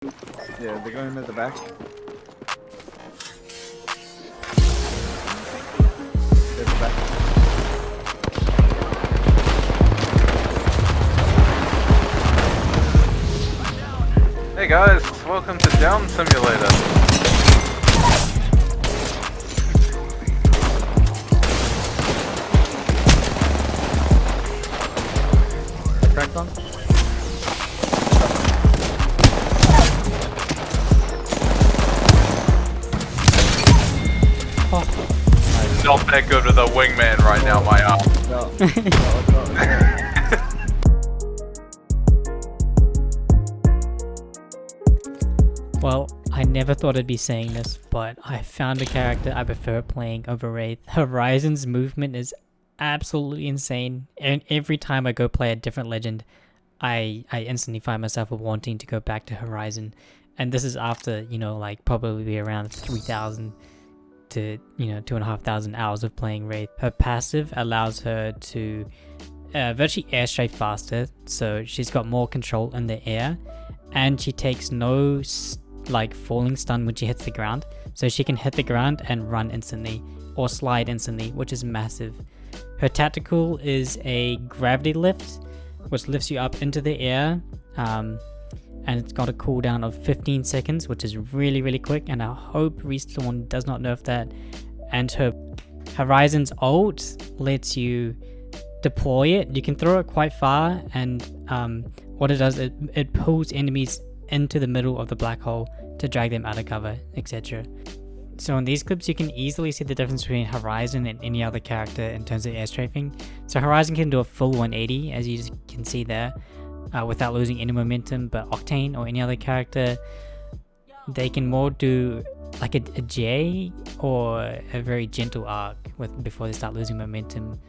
Yeah, they're going at the back. They're at the back. Hey guys, welcome to Down Simulator. Cracked on. Not that good with a wingman right now, my arm. No. Well, I never thought I'd be saying this, but I found a character I prefer playing over Wraith. Horizon's movement is absolutely insane, and every time I go play a different legend, I instantly find myself wanting to go back to Horizon. And this is after, like probably around 3,000 to, 2,500 hours of playing Wraith. Her passive allows her to virtually airstrike faster, so she's got more control in the air, and she takes no falling stun when she hits the ground, so she can hit the ground and run instantly or slide instantly, which is massive. Her tactical is a gravity lift, which lifts you up into the air, and it's got a cooldown of 15 seconds, which is really quick, and I hope Restorm does not nerf that. And her Horizon's ult lets you deploy it. You can throw it quite far, and what it does, it pulls enemies into the middle of the black hole to drag them out of cover, etc. So in these clips, you can easily see the difference between Horizon and any other character in terms of air strafing. So Horizon can do a full 180, as you can see there, without losing any momentum, but Octane or any other character, they can more do like a J or a very gentle arc before they start losing momentum.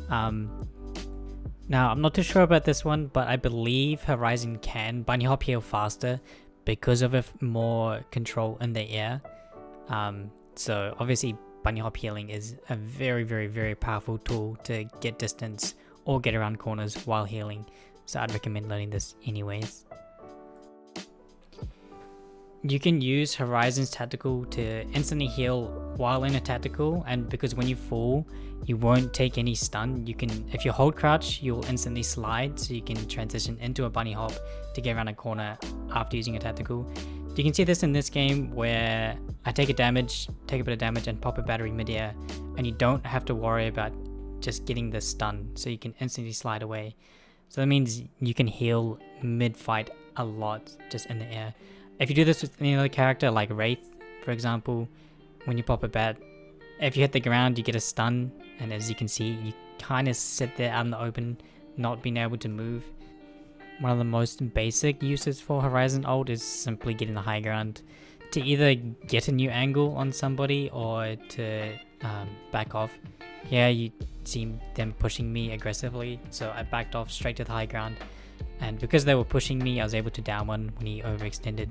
Now, I'm not too sure about this one, but I believe Horizon can bunnyhop heal faster because of more control in the air. So obviously bunnyhop healing is a very powerful tool to get distance or get around corners while healing. So I'd recommend learning this anyways. You can use Horizon's tactical to instantly heal while in a tactical, and because when you fall, you won't take any stun. You can, if you hold crouch, you'll instantly slide, so you can transition into a bunny hop to get around a corner after using a tactical. You can see this in this game where I take a bit of damage and pop a battery midair, and you don't have to worry about just getting the stun, so you can instantly slide away. So that means you can heal mid-fight a lot just in the air. If you do this with any other character like Wraith, for example, when you pop a bat, if you hit the ground, you get a stun, and as you can see, you kind of sit there out in the open, not being able to move. One of the most basic uses for Horizon ult is simply getting the high ground to either get a new angle on somebody or to back off. Here you see them pushing me aggressively, so I backed off straight to the high ground. And because they were pushing me, I was able to down one when he overextended.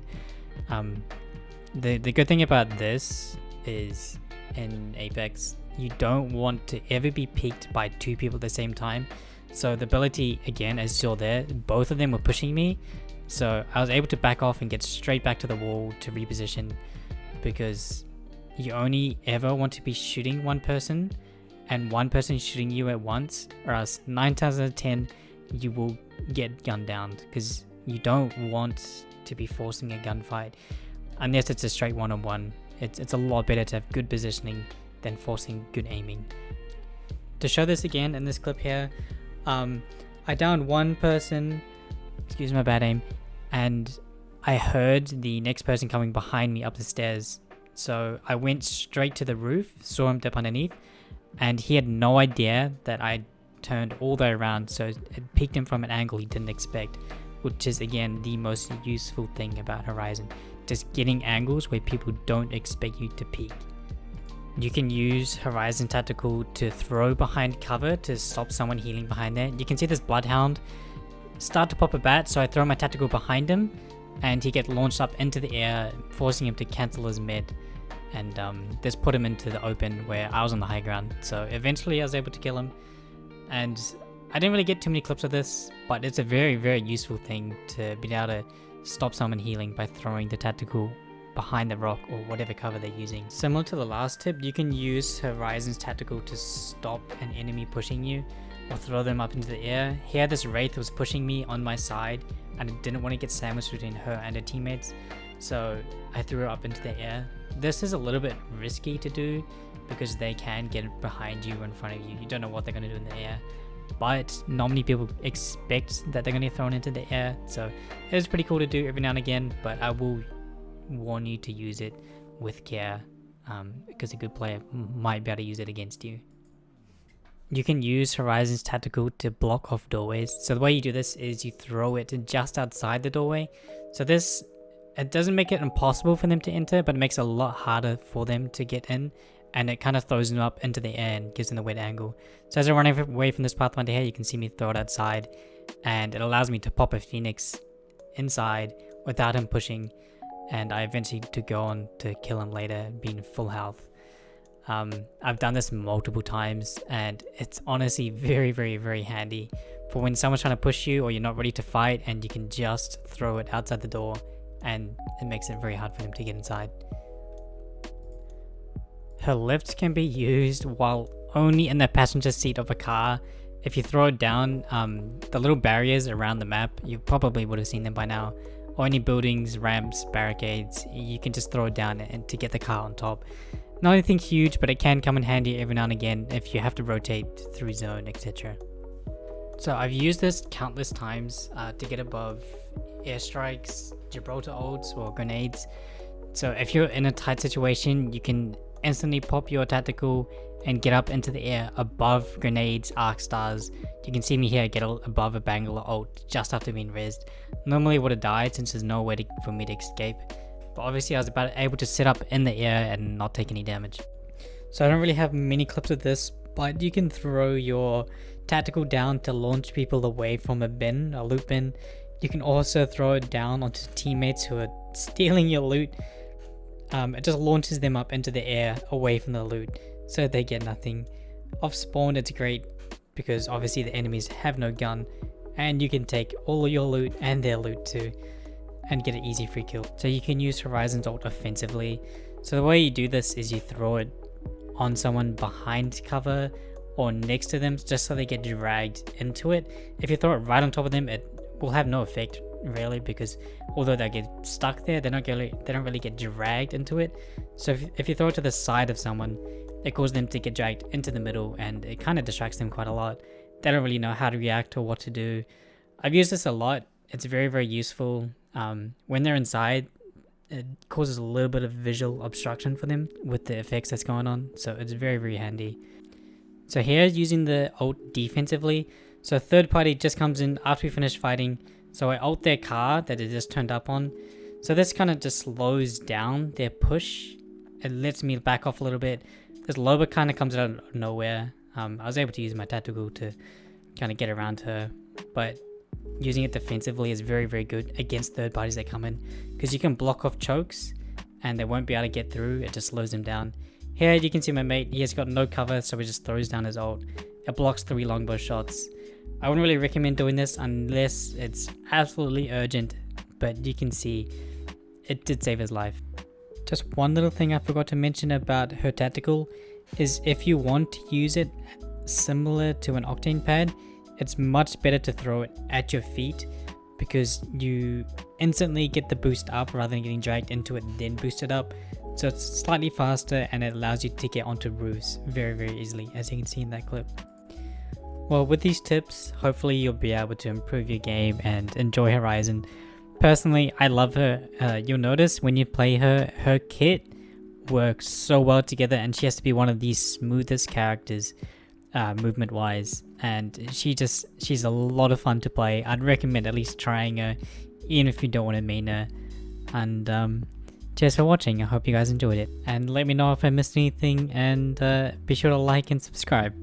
The good thing about this is in Apex, you don't want to ever be peeked by two people at the same time. So the ability, again, as you saw there, both of them were pushing me. So I was able to back off and get straight back to the wall to reposition, because you only ever want to be shooting one person and one person shooting you at once, or else 9 times out of 10, you will get gunned down, because you don't want to be forcing a gunfight unless it's a straight one-on-one. It's a lot better to have good positioning than forcing good aiming. To show this again in this clip here, I downed one person, excuse my bad aim, and I heard the next person coming behind me up the stairs. So I went straight to the roof, saw him dip underneath, and he had no idea that I turned all the way around, so it peeked him from an angle he didn't expect, which is again the most useful thing about Horizon, just getting angles where people don't expect you to peek. You can use Horizon Tactical to throw behind cover to stop someone healing behind there. You can see this Bloodhound start to pop a bat, so I throw my Tactical behind him and he gets launched up into the air, forcing him to cancel his mid, and this put him into the open where I was on the high ground. So eventually I was able to kill him, and I didn't really get too many clips of this, but it's a very useful thing to be able to stop someone healing by throwing the tactical behind the rock or whatever cover they're using. Similar to the last tip, you can use Horizon's tactical to stop an enemy pushing you or throw them up into the air. Here this Wraith was pushing me on my side and I didn't want to get sandwiched between her and her teammates, so I threw her up into the air. This is a little bit risky to do because they can get behind you or in front of you. You don't know what they're going to do in the air, but not many people expect that they're going to get thrown into the air, so it is pretty cool to do every now and again, but I will warn you to use it with care because a good player might be able to use it against you. You can use Horizon's tactical to block off doorways. So the way you do this is you throw it just outside the doorway. So this, it doesn't make it impossible for them to enter, but it makes it a lot harder for them to get in, and it kind of throws them up into the air and gives them the weird angle. So as I run away from this Pathfinder here, you can see me throw it outside, and it allows me to pop a Phoenix inside without him pushing, and I eventually to go on to kill him later being full health. I've done this multiple times and it's honestly very, very, very handy for when someone's trying to push you or you're not ready to fight, and you can just throw it outside the door and it makes it very hard for them to get inside. Her lift can be used while only in the passenger seat of a car. If you throw it down, the little barriers around the map, you probably would have seen them by now, or any buildings, ramps, barricades, you can just throw it down and to get the car on top. Not anything huge, but it can come in handy every now and again if you have to rotate through zone, etc. So I've used this countless times to get above airstrikes, Gibraltar ults, or grenades. So if you're in a tight situation, you can instantly pop your tactical and get up into the air above grenades, arc stars. You can see me here get above a Bangalore ult just after being rezzed. Normally would have died since there's no way for me to escape, but obviously I was able to sit up in the air and not take any damage. So I don't really have many clips of this, but you can throw your tactical down to launch people away from a bin, a loot bin. You can also throw it down onto teammates who are stealing your loot. It just launches them up into the air away from the loot, so they get nothing. Off spawn it's great because obviously the enemies have no gun, and you can take all of your loot and their loot too and get an easy free kill. So you can use Horizon's ult offensively. So the way you do this is you throw it on someone behind cover or next to them just so they get dragged into it. If you throw it right on top of them, it will have no effect really, because although they get stuck there, they don't really get dragged into it. So if you throw it to the side of someone, it causes them to get dragged into the middle, and it kind of distracts them quite a lot. They don't really know how to react or what to do. I've used this a lot. It's very, very useful. When they're inside, it causes a little bit of visual obstruction for them with the effects that's going on, so it's very, very handy. So here, using the ult defensively, so third party just comes in after we finish fighting, so I ult their car that it just turned up on. So this kind of just slows down their push. It lets me back off a little bit. This Loba kind of comes out of nowhere. I was able to use my tactical to kind of get around her, but using it defensively is very, very good against third parties that come in, because you can block off chokes and they won't be able to get through. It just slows them down. Here you can see my mate, he has got no cover, so he just throws down his ult. It blocks 3 longbow shots. I wouldn't really recommend doing this unless it's absolutely urgent, but you can see it did save his life. Just one little thing I forgot to mention about her tactical is if you want to use it similar to an octane pad, it's much better to throw it at your feet, because you instantly get the boost up rather than getting dragged into it and then boost it up. So it's slightly faster and it allows you to get onto roofs very, very easily, as you can see in that clip. Well, with these tips, hopefully you'll be able to improve your game and enjoy Horizon. Personally, I love her. You'll notice when you play her, her kit works so well together, and she has to be one of the smoothest characters movement wise, and she's a lot of fun to play. I'd recommend at least trying her, even if you don't want to main her. And cheers for watching. I hope you guys enjoyed it, and let me know if I missed anything, and be sure to like and subscribe.